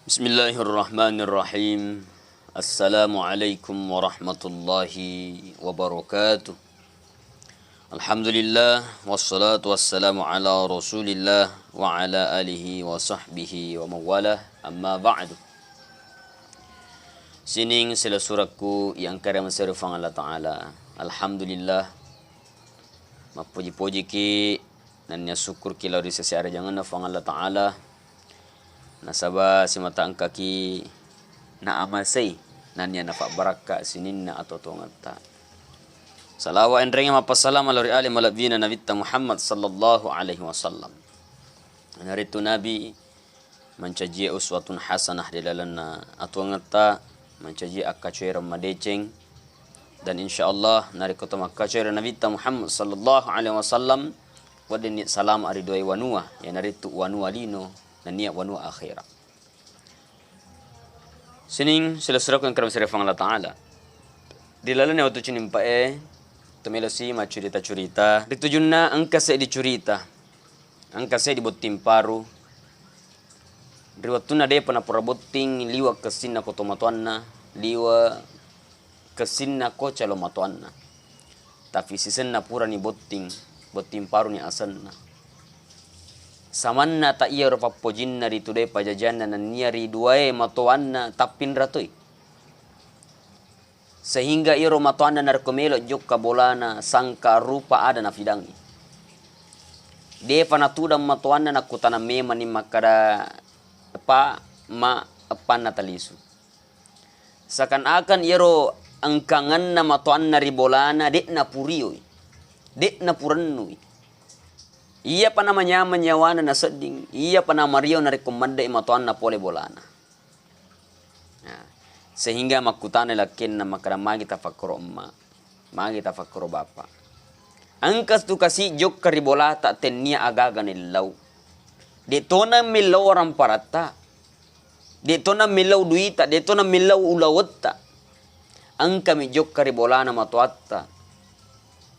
Bismillahirrahmanirrahim. Assalamualaikum warahmatullahi wabarakatuh. Alhamdulillah wassalatu wassalamu ala Rasulillah wa ala alihi wa sahbihi wa mawalah. Amma ba'du. Sining sila suratku yang kaya masarifang Allah Ta'ala. Alhamdulillah. Mapuji-puji ki nanya syukur ki lauri sesiara jangan nafang Allah Ta'ala. Nasaba si mata angkaki na amasay nanya nafa baraka sininna atau tongata. Salawa and ringa mapasalam alori ali malabina nabita Muhammad sallallahu alaihi wasallam. Naritu nabi mancaji uswatun hasanah dilalana atongata mancaji akacoy ramadeceng dan insyaallah narikota makacoy nabita Muhammad sallallahu alaihi wasallam wadini salam ari doi wanua ya naritu wanua lino dan niat wanu akhirat. Sining sila surat yang kerana serifang Allah Ta'ala. Di lalu ni waktu cinim pae, temelosi ma curita-curita. Ditujunna angka saya dicurita. Angka saya dibutim paru. Di waktu na dia pernah puraboting liwa kesinna ko tomatuanna, liwa kesinna ko calo matuanna. Tapi sisenna pura ni boting paru ni asanna. Samanna ta iya rupa pojinna ritude pajajanna na niari duae matoanna tapin ratoi. Sehingga iro matoanna narkomelo jokka bolana sangka rupa ada na fidangi. De panatuda matoanna na kutana mema ni makada apa natalisu. Seakan-akan iro angkangan na matoanna ribolana dek na purioi. Dek na purannui. Ia pana manyaman nyawana na seding. Ia pana mario na rekomanda imatuan na pole bolana. Sehingga makutane lakin na makaramagi tafakuro emma. Magi tafakuro bapa. Angkas tu kasi jok karibola tak tenia agaga nilaw. Detona milaw orang parata. Detona milaw duita. Detona milaw ulawata. Angka mi jok karibola na matuata.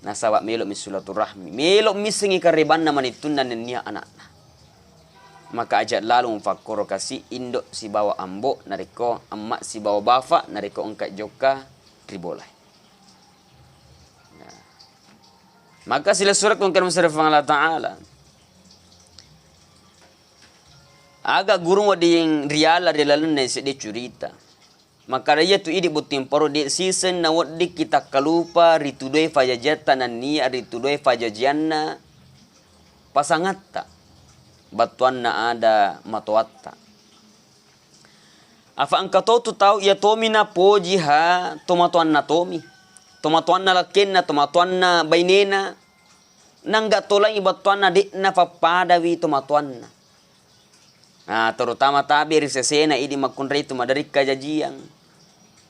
Nasabak melok misulaturahmi. Melok misingi kariban naman itun na niya anak na. Maka ajak lalu mfakoro kasi indok si bawa ambo nariko emak si bawa bafa nariko engkat joka ribolai. Maka sila surat kongkar masarifang Allah Ta'ala. Agak gurung wadi yang riala di lalu na dia curita. Maka raya tu idi butim paro di season na wadi kita kalupa ritudoi fajajata na niya ritudoi fajajianna pasangatta batuan na ada matuatta. Afa angkato tu tahu ya tomi na poji ha tomatuan na tomi. Tomatuan na lakin na tomatuan na bainena nangga tolai batuan na di na papadawi tomatuan na. Terutama tabi risesena idi makunrei tu madarik kajajian.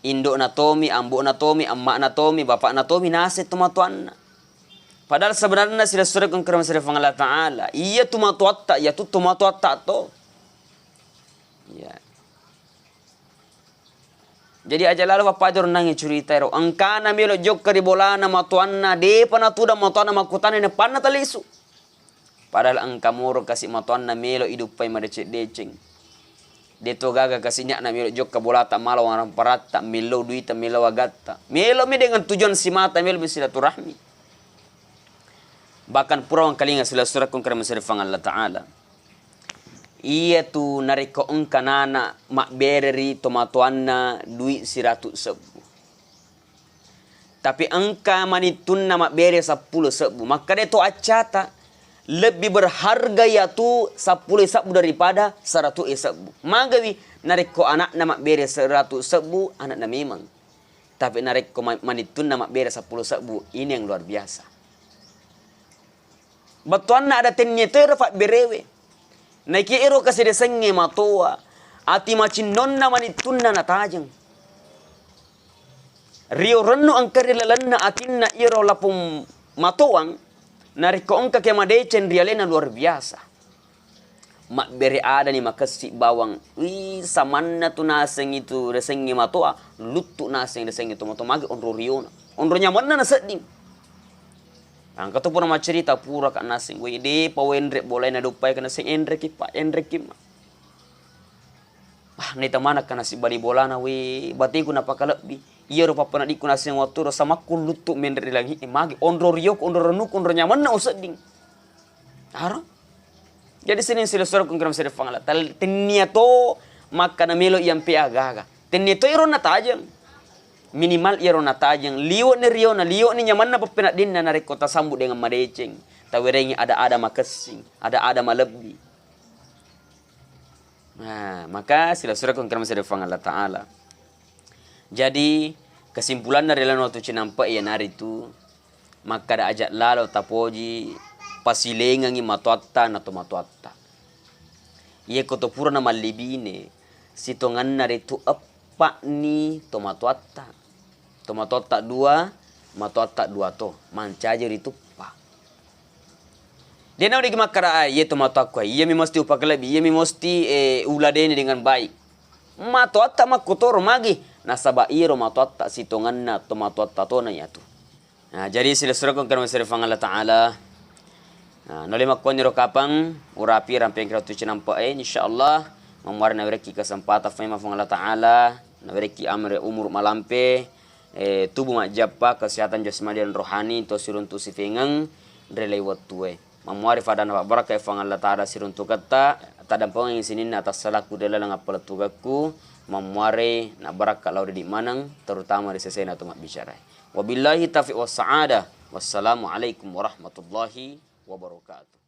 Indok na tomi, ambok na tomi, emak na tomi, bapak na tomi, nasit tumatuan na. Padahal sebenarnya sila surat kong kerana serifang Allah Ta'ala. Iya tumatuatta, ya tu tumatuatta to. Ya. Jadi aja lalu apa aja orang cerita ro. Angkana melo jok karibolana matuanna, de pana tuda matuanna makutana ne panna talisu. Padahal angkamuro kasih matuanna melo idupai madecek deceng. Deto gaga kasihnya na melo jok kabolata malau orang parata melo duita melo wagatta. Melo mi dengan tujuan si mata melo silaturahmi. Bahkan purawan kalinga sila surat kong kerana masarifang Allah Ta'ala. Ia tu nariko engkanana mak bereri tomatuanna duit 100 sebu. Tapi engka manitunna mak bere 10 sebu. Maka deto acata lebih berharga yaitu 10 sebu daripada 100 sebu. Magawi nariko anak nama bere 100 sebu anak na memang. Tapi nariko manitun nama bere 10 sebu ini yang luar biasa. Batuan na ada tenye tero fak berewe. Naiki ero kasi desenge matoa. Ati macin non na manitun na natajang. Rio renu angkari lalanna atin na iro lapung matoang. Nariko angka kemadecen rialena luar biasa. Mak bere ada ni makasi bawang. Wih samanna tu naseng itu resengi matoa. Lutu naseng resengi itu matoa. Magi onro riona. Onro nyamanna na seding. Angka tu pura macerita pura kak naseng. Wih de pawendrek boleh na dupai ka naseng endrek kipa. Endrek kima. neta mana kana si bani bolana we batiku na pakalabi iya ro papa na di kuna sing waktu ro sama kulutu mendri lagi magi ondro riok ondro renuk ondro nyaman na usading aro jadi sini sila sura kung kram sila fangala tal tinnia to maka na melo yang pe agaga tinnia to iro na tajang minimal iro na tajang liwo ni rio na liwo ni nyaman na papena din na narikota sambut dengan madeceng tawirengi ada makasing ada malebi. Nah, maka sila sura kung kram sila fangala ta'ala. Jadi kesimpulan dari lain waktu cinampak ya nari itu maka da ajak lalau tapoji pasilengangi matuatta na to matuatta. Ye koto pura na malibine sitongan nari tu apa ni to matuatta. To matuatta dua to mancajir itu pa. Dia nak pergi makara ye to matuakku ye mi mesti upak lebih ye mi mesti uladeni dengan baik. Matuatta makotor magi nasaba iro matuatta sitongan na to matuatta to na yatu. Nah, jadi sila sura kung karma sira fang Allah Ta'ala. Nolay makkoniro kapang urapi ramping kira tu cinampa insyaallah mamwar na bereki kesempatan fang Allah Ta'ala na bereki amre umur malampe tubuh majappa kesehatan jasmani dan rohani to sirun tu sifengang relay watue mamwari fadana baraka fang Allah Ta'ala sirun tu kata tadampong yang sinin atas salaku dela lang apal tugaku mamwari na baraka lauri di manang terutama di sesena tu mak bicara. Wabillahi taufiq was saada. Wassalamu alaikum warahmatullahi wabarakatuh.